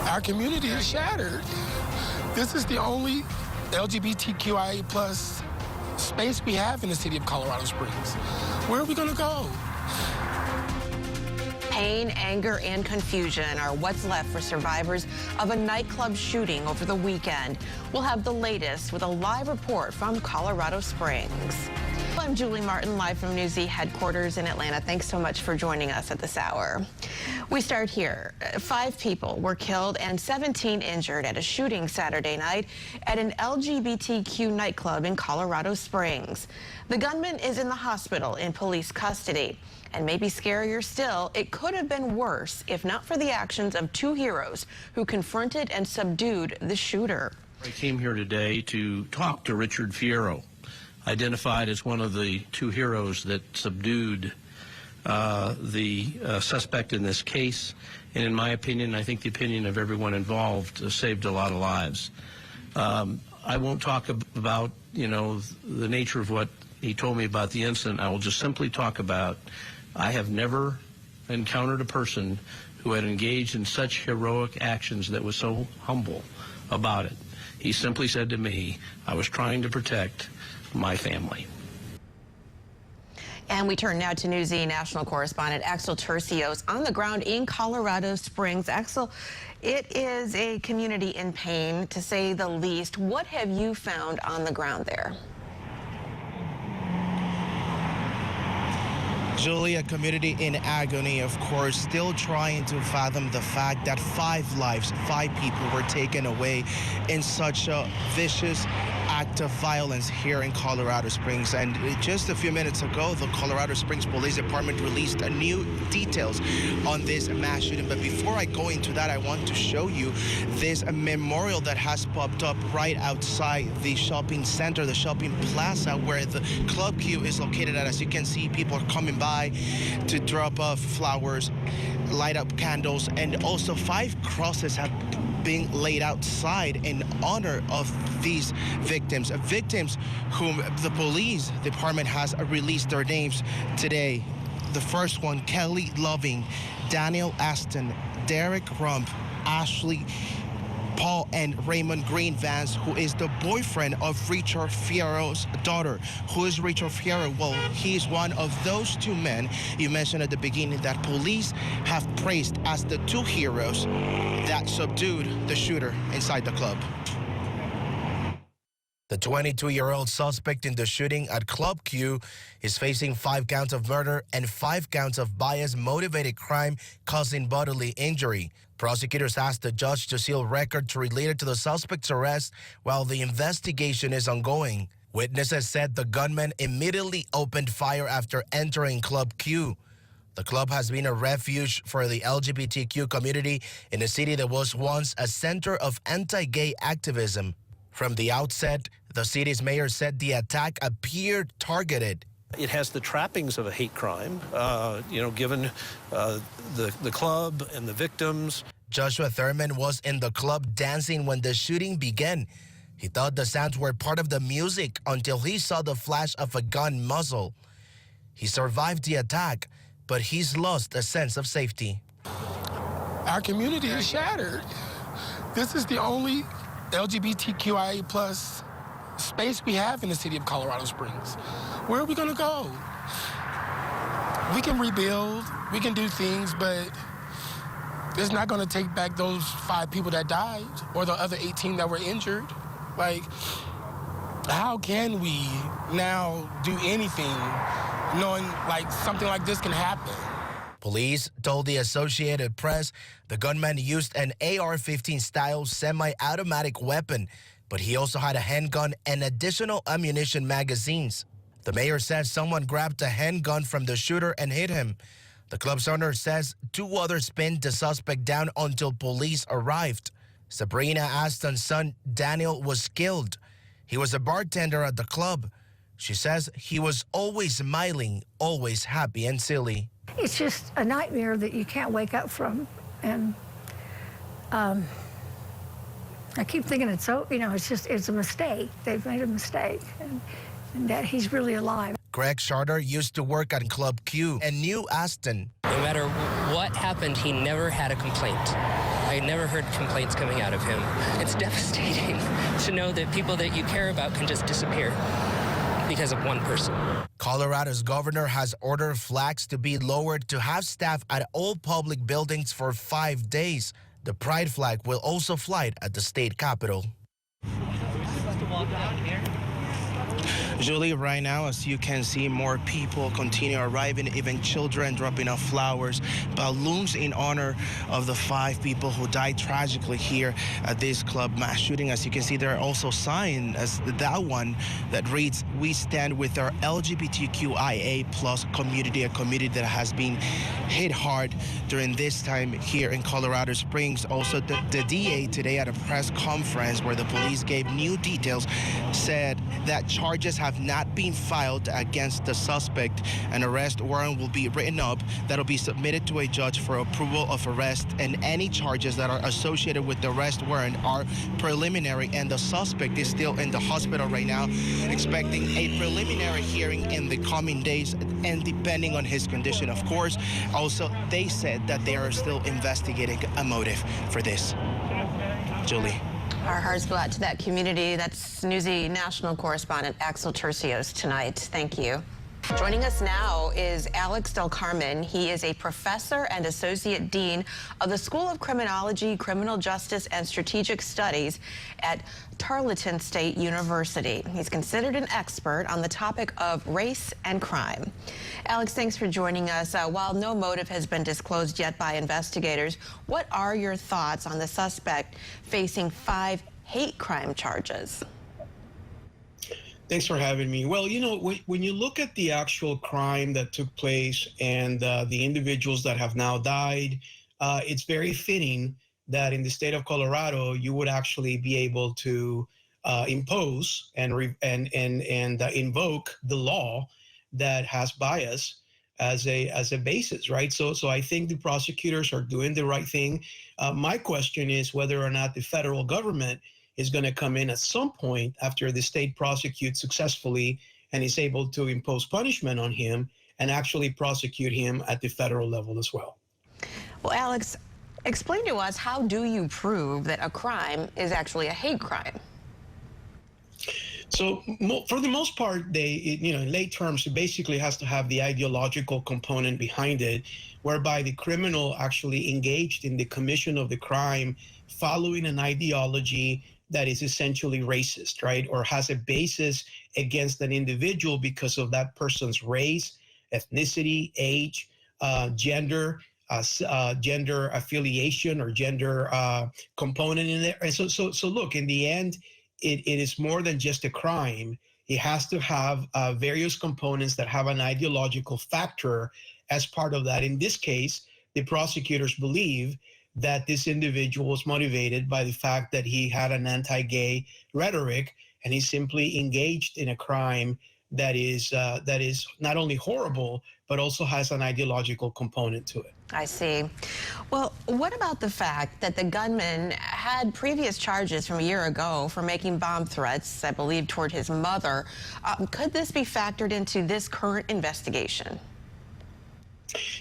Our community is shattered. This is the only LGBTQIA plus space we have in the city of Colorado Springs. Where are we going to go? Pain, anger, and confusion are what's left for survivors of a nightclub shooting over the weekend. We'll have the latest with a live report from Colorado Springs. I'm Julie Martin, live from Newsy headquarters in Atlanta. Thanks so much for joining us at this hour. We start here. 5 people were killed and 17 injured at a shooting Saturday night at an LGBTQ nightclub in Colorado Springs. The gunman is in the hospital in police custody. And maybe scarier still, it could have been worse if not for the actions of 2 heroes who confronted and subdued the shooter. I came here today to talk to Richard Fierro, identified as one of the 2 heroes that subdued the suspect in this case. And in my opinion, I think the opinion of everyone involved, saved a lot of lives. I won't talk about, the nature of what he told me about the incident. I will just simply talk about, I have never encountered a person who had engaged in such heroic actions that was so humble about it. He simply said to me, I was trying to protect my family. And we turn now to Newsy national correspondent Axel Tercios on the ground in Colorado Springs. Axel, it is a community in pain, to say the least. What have you found on the ground there? Julie, a community in agony, of course, still trying to fathom the fact that 5 lives, 5 people were taken away in such a vicious act of violence here in Colorado Springs. And just a few minutes ago, the Colorado Springs Police Department released new details on this mass shooting. But before I go into that, I want to show you this memorial that has popped up right outside the shopping center, the shopping plaza, where the Club Q is located at. As you can see, people are coming by to drop off flowers, light up candles, and also 5 crosses have been laid outside in honor of these victims whom the police department has released their names today. The first one, Kelly Loving, Daniel Aston, Derek Rump, Ashley Paul, and Raymond Green Vance, who is the boyfriend of Richard Fierro's daughter. Who is Richard Fierro? Well, he's one of those 2 men you mentioned at the beginning that police have praised as the 2 heroes that subdued the shooter inside the club. The 22-year-old suspect in the shooting at Club Q is facing 5 counts of murder and 5 counts of bias-motivated crime causing bodily injury. Prosecutors asked the judge to seal records related to the suspect's arrest while the investigation is ongoing. Witnesses said the gunman immediately opened fire after entering Club Q. The club has been a refuge for the LGBTQ community in a city that was once a center of anti-gay activism. From the outset, the city's mayor said the attack appeared targeted. It has the trappings of a hate crime, given the club and the victims. Joshua Thurman was in the club dancing when the shooting began. He thought the sounds were part of the music until he saw the flash of a gun muzzle. He survived the attack, but he's lost a sense of safety. Our community is shattered. This is the only LGBTQIA plus space we have in the city of Colorado Springs. Where are we going to go? We can rebuild, we can do things, but it's not going to take back those 5 people that died or the other 18 that were injured. Like, how can we now do anything knowing like something like this can happen? Police told the Associated Press the gunman used an AR-15 style semi-automatic weapon, but he also had a handgun and additional ammunition magazines. The mayor says someone grabbed a handgun from the shooter and hit him. The club's owner says 2 others pinned the suspect down until police arrived. Sabrina Aston's son, Daniel, was killed. He was a bartender at the club. She says he was always smiling, always happy and silly. It's just a nightmare that you can't wake up from. And I keep thinking it's a mistake. They've made a mistake, and that he's really alive. Greg Charter used to work at Club Q and knew Aston. No matter what happened, he never had a complaint. I never heard complaints coming out of him. It's devastating to know that people that you care about can just disappear because of one person. Colorado's governor has ordered flags to be lowered to have staff at all public buildings for 5 days. The pride flag will also fly at the state capitol. Julie, right now, as you can see, more people continue arriving, even children dropping off flowers, balloons in honor of the 5 people who died tragically here at this club mass shooting. As you can see, there are also signs, as that one that reads, "We stand with our LGBTQIA plus community," a community that has been hit hard during this time here in Colorado Springs. Also, the DA today at a press conference where the police gave new details said that charges have not been filed against the suspect. An arrest warrant will be written up that'll be submitted to a judge for approval of arrest, and any charges that are associated with the arrest warrant are preliminary, and the suspect is still in the hospital right now, expecting a preliminary hearing in the coming days, and depending on his condition, of course. Also, they said that they are still investigating a motive for this. Julie. Our hearts go out to that community. That's Newsy national correspondent Axel Tercios tonight. Thank you. Joining us now is Alex Del Carmen. He is a professor and associate dean of the School of Criminology, Criminal Justice, and Strategic Studies at Tarleton State University. He's considered an expert on the topic of race and crime. Alex, thanks for joining us. While no motive has been disclosed yet by investigators, what are your thoughts on the suspect facing 5 hate crime charges? Thanks for having me. Well, you know, when you look at the actual crime that took place and the individuals that have now died, it's very fitting that in the state of Colorado, you would actually be able to impose and invoke the law that has bias as a basis, right? So I think the prosecutors are doing the right thing. My question is whether or not the federal government is going to come in at some point after the state prosecutes successfully and is able to impose punishment on him and actually prosecute him at the federal level as well. Well, Alex, explain to us, how do you prove that a crime is actually a hate crime? So for the most part, in lay terms, it basically has to have the ideological component behind it, whereby the criminal actually engaged in the commission of the crime following an ideology that is essentially racist, right? Or has a basis against an individual because of that person's race, ethnicity, age, gender, gender affiliation or gender component in there. And so look, in the end, it is more than just a crime. It has to have various components that have an ideological factor as part of that. In this case, the prosecutors believe that this individual was motivated by the fact that he had an anti-gay rhetoric, and he simply engaged in a crime that is not only horrible, but also has an ideological component to it. I see. Well, what about the fact that the gunman had previous charges from a year ago for making bomb threats, I believe, toward his mother? Could this be factored into this current investigation?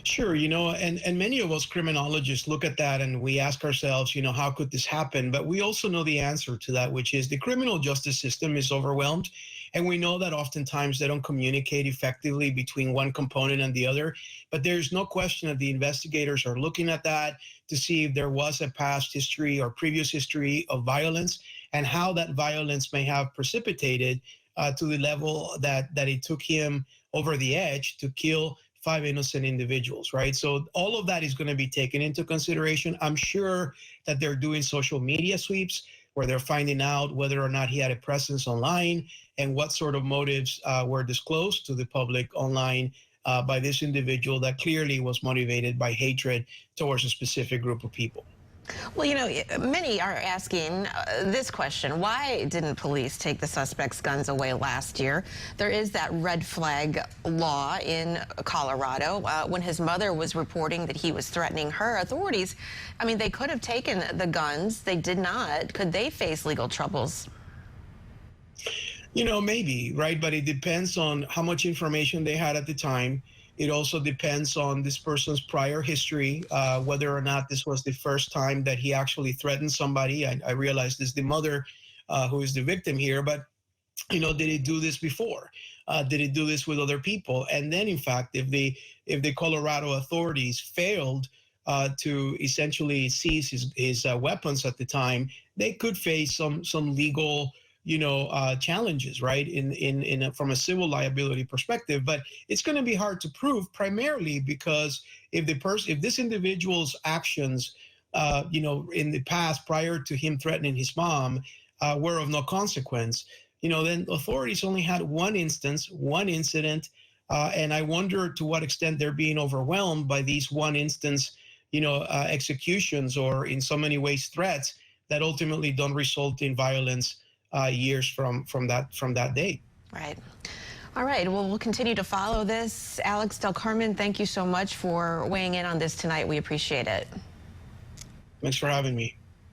Sure, and many of us criminologists look at that and we ask ourselves, how could this happen? But we also know the answer to that, which is the criminal justice system is overwhelmed. And we know that oftentimes they don't communicate effectively between one component and the other. But there's no question that the investigators are looking at that to see if there was a past history or previous history of violence and how that violence may have precipitated to the level that it took him over the edge to kill 5 innocent individuals, right? So all of that is going to be taken into consideration. I'm sure that they're doing social media sweeps where they're finding out whether or not he had a presence online and what sort of motives were disclosed to the public online by this individual that clearly was motivated by hatred towards a specific group of people. Well, many are asking this question: why didn't police take the suspect's guns away last year? There is that red flag law in Colorado. When his mother was reporting that he was threatening her, authorities, they could have taken the guns. They did not. Could they face legal troubles? You know, maybe, right? But it depends on how much information they had at the time. It also depends on this person's prior history, whether or not this was the first time that he actually threatened somebody. I realize this is the mother who is the victim here, but you know, did he do this before? Did he do this with other people? And then, in fact, if the Colorado authorities failed to essentially seize his weapons at the time, they could face some legal, you know, challenges, right? From a civil liability perspective. But it's going to be hard to prove, primarily because if this individual's actions, you know, in the past prior to him threatening his mom, were of no consequence, you know, then authorities only had one instance, one incident, and I wonder to what extent they're being overwhelmed by these one instance, you know, executions, or in so many ways threats that ultimately don't result in violence years from that date. Right. All right. Well, we'll continue to follow this. Alex Del Carmen, thank you so much for weighing in on this tonight. We appreciate it. Thanks for having me.